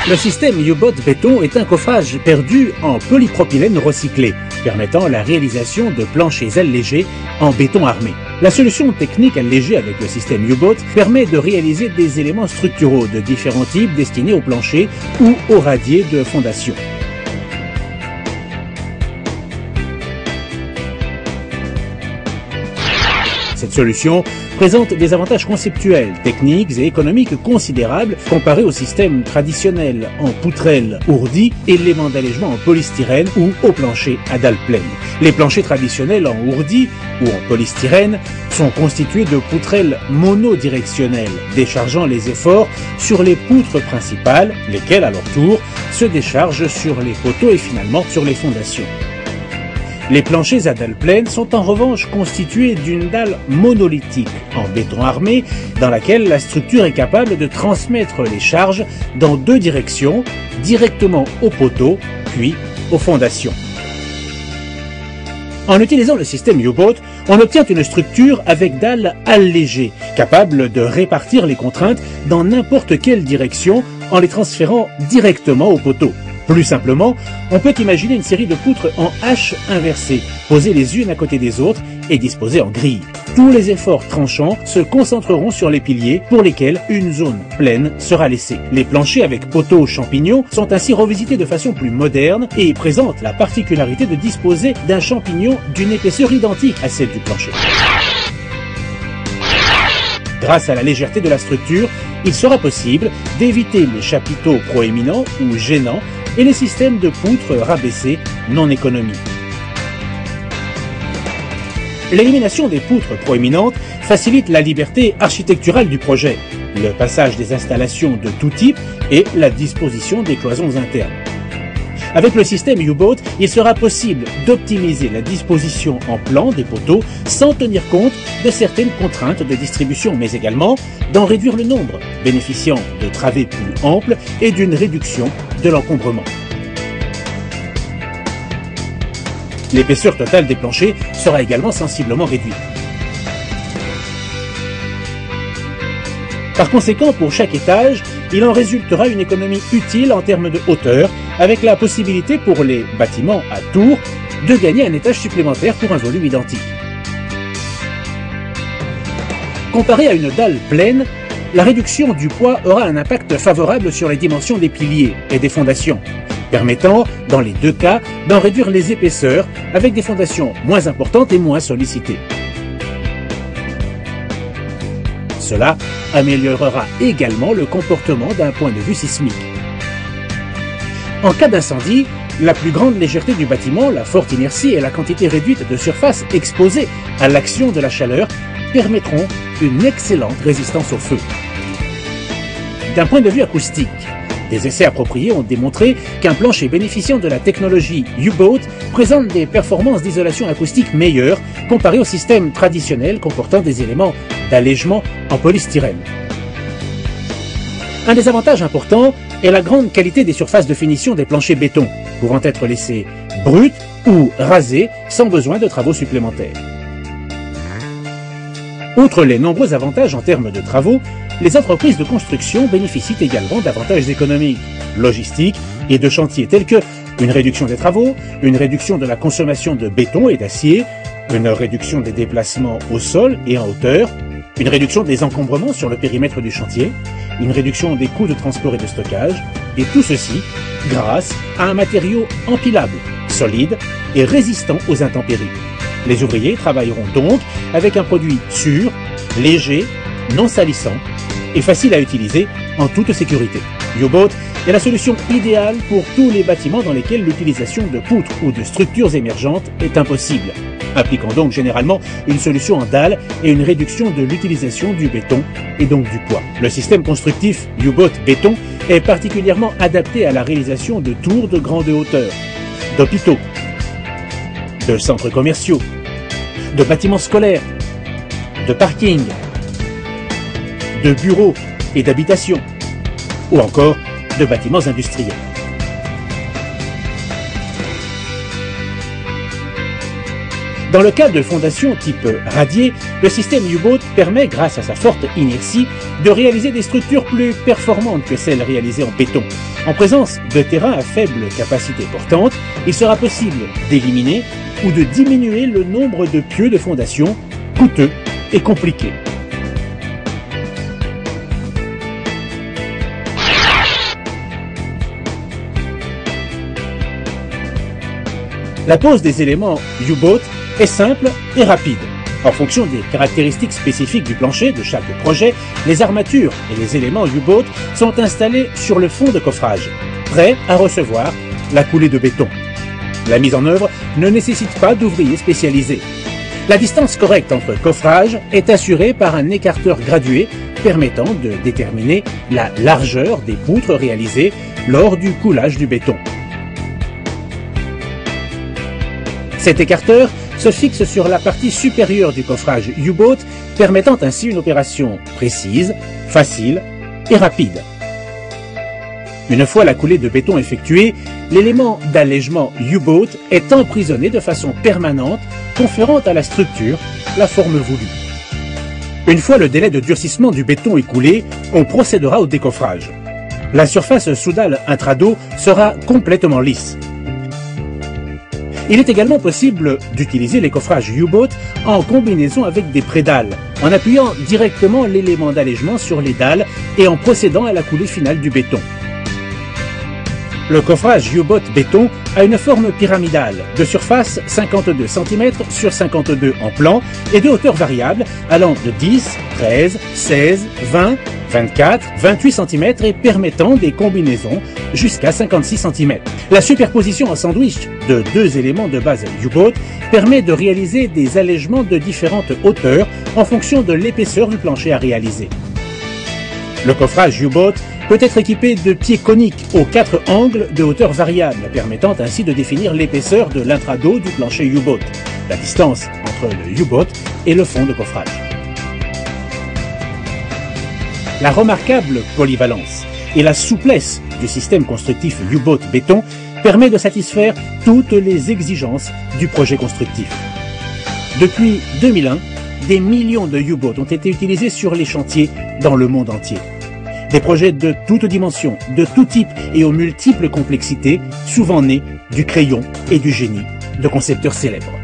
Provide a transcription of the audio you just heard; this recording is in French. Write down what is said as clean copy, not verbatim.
Le système U-Boat béton est un coffrage perdu en polypropylène recyclé, permettant la réalisation de planchers allégés en béton armé. La solution technique allégée avec le système U-Boat permet de réaliser des éléments structuraux de différents types destinés au plancher ou aux radiers de fondation. Cette solution présente des avantages conceptuels, techniques et économiques considérables comparés au système traditionnel en poutrelle ourdie, éléments d'allègement en polystyrène ou au plancher à dalle pleine. Les planchers traditionnels en ourdie ou en polystyrène sont constitués de poutrelles monodirectionnelles, déchargeant les efforts sur les poutres principales, lesquelles à leur tour se déchargent sur les poteaux et finalement sur les fondations. Les planchers à dalle pleine sont en revanche constitués d'une dalle monolithique en béton armé dans laquelle la structure est capable de transmettre les charges dans deux directions, directement aux poteaux puis aux fondations. En utilisant le système U-Boat, on obtient une structure avec dalle allégée, capable de répartir les contraintes dans n'importe quelle direction en les transférant directement aux poteaux. Plus simplement, on peut imaginer une série de poutres en H inversées, posées les unes à côté des autres et disposées en grille. Tous les efforts tranchants se concentreront sur les piliers pour lesquels une zone pleine sera laissée. Les planchers avec poteaux champignons sont ainsi revisités de façon plus moderne et présentent la particularité de disposer d'un champignon d'une épaisseur identique à celle du plancher. Grâce à la légèreté de la structure, il sera possible d'éviter les chapiteaux proéminents ou gênants et les systèmes de poutres rabaissés non économiques. L'élimination des poutres proéminentes facilite la liberté architecturale du projet, le passage des installations de tout type et la disposition des cloisons internes. Avec le système U-Boat, il sera possible d'optimiser la disposition en plan des poteaux sans tenir compte de certaines contraintes de distribution, mais également d'en réduire le nombre, bénéficiant de travées plus amples et d'une réduction de l'encombrement. L'épaisseur totale des planchers sera également sensiblement réduite. Par conséquent, pour chaque étage, il en résultera une économie utile en termes de hauteur, avec la possibilité pour les bâtiments à tours de gagner un étage supplémentaire pour un volume identique. Comparé à une dalle pleine, la réduction du poids aura un impact favorable sur les dimensions des piliers et des fondations, permettant, dans les deux cas, d'en réduire les épaisseurs avec des fondations moins importantes et moins sollicitées. Cela améliorera également le comportement d'un point de vue sismique. En cas d'incendie, la plus grande légèreté du bâtiment, la forte inertie et la quantité réduite de surface exposée à l'action de la chaleur permettront une excellente résistance au feu. D'un point de vue acoustique, des essais appropriés ont démontré qu'un plancher bénéficiant de la technologie U-Boat présente des performances d'isolation acoustique meilleures comparé au système traditionnel comportant des éléments d'allègement en polystyrène. Un des avantages importants est la grande qualité des surfaces de finition des planchers béton, pouvant être laissés bruts ou rasés sans besoin de travaux supplémentaires. Outre les nombreux avantages en termes de travaux, les entreprises de construction bénéficient également d'avantages économiques, logistiques et de chantier tels que une réduction des travaux, une réduction de la consommation de béton et d'acier, une réduction des déplacements au sol et en hauteur, une réduction des encombrements sur le périmètre du chantier, une réduction des coûts de transport et de stockage, et tout ceci grâce à un matériau empilable, solide et résistant aux intempéries. Les ouvriers travailleront donc avec un produit sûr, léger, non salissant et facile à utiliser en toute sécurité. U-Boat est la solution idéale pour tous les bâtiments dans lesquels l'utilisation de poutres ou de structures émergentes est impossible, appliquant donc généralement une solution en dalle et une réduction de l'utilisation du béton et donc du poids. Le système constructif U-Boat béton est particulièrement adapté à la réalisation de tours de grande hauteur, d'hôpitaux, de centres commerciaux, de bâtiments scolaires, de parkings, de bureaux et d'habitations, ou encore de bâtiments industriels. Dans le cas de fondations type radier, le système U-Boat permet, grâce à sa forte inertie, de réaliser des structures plus performantes que celles réalisées en béton. En présence de terrains à faible capacité portante, il sera possible d'éliminer ou de diminuer le nombre de pieux de fondation coûteux et compliqués. La pose des éléments U-Boat est simple et rapide. En fonction des caractéristiques spécifiques du plancher de chaque projet, les armatures et les éléments U-Boat sont installés sur le fond de coffrage, prêts à recevoir la coulée de béton. La mise en œuvre ne nécessite pas d'ouvriers spécialisés. La distance correcte entre coffrages est assurée par un écarteur gradué permettant de déterminer la largeur des poutres réalisées lors du coulage du béton. Cet écarteur se fixe sur la partie supérieure du coffrage U-Boat, permettant ainsi une opération précise, facile et rapide. Une fois la coulée de béton effectuée, l'élément d'allègement U-Boat est emprisonné de façon permanente, conférant à la structure la forme voulue. Une fois le délai de durcissement du béton écoulé, on procédera au décoffrage. La surface sous-dalle intrado sera complètement lisse. Il est également possible d'utiliser les coffrages U-Boat en combinaison avec des prédales, en appuyant directement l'élément d'allègement sur les dalles et en procédant à la coulée finale du béton. Le coffrage U-Boat béton a une forme pyramidale, de surface 52 cm sur 52 en plan et de hauteur variable allant de 10, 13, 16, 20, 24, 28 cm et permettant des combinaisons jusqu'à 56 cm. La superposition en sandwich de deux éléments de base U-Boat permet de réaliser des allègements de différentes hauteurs en fonction de l'épaisseur du plancher à réaliser. Le coffrage U-Boat peut être équipé de pieds coniques aux 4 angles de hauteur variable, permettant ainsi de définir l'épaisseur de l'intrado du plancher U-Boat, la distance entre le U-Boat et le fond de coffrage. La remarquable polyvalence et la souplesse du système constructif U-Boat béton permet de satisfaire toutes les exigences du projet constructif. Depuis 2001, des millions de U-Boat ont été utilisés sur les chantiers dans le monde entier. Des projets de toutes dimensions, de tout type et aux multiples complexités, souvent nés du crayon et du génie de concepteurs célèbres.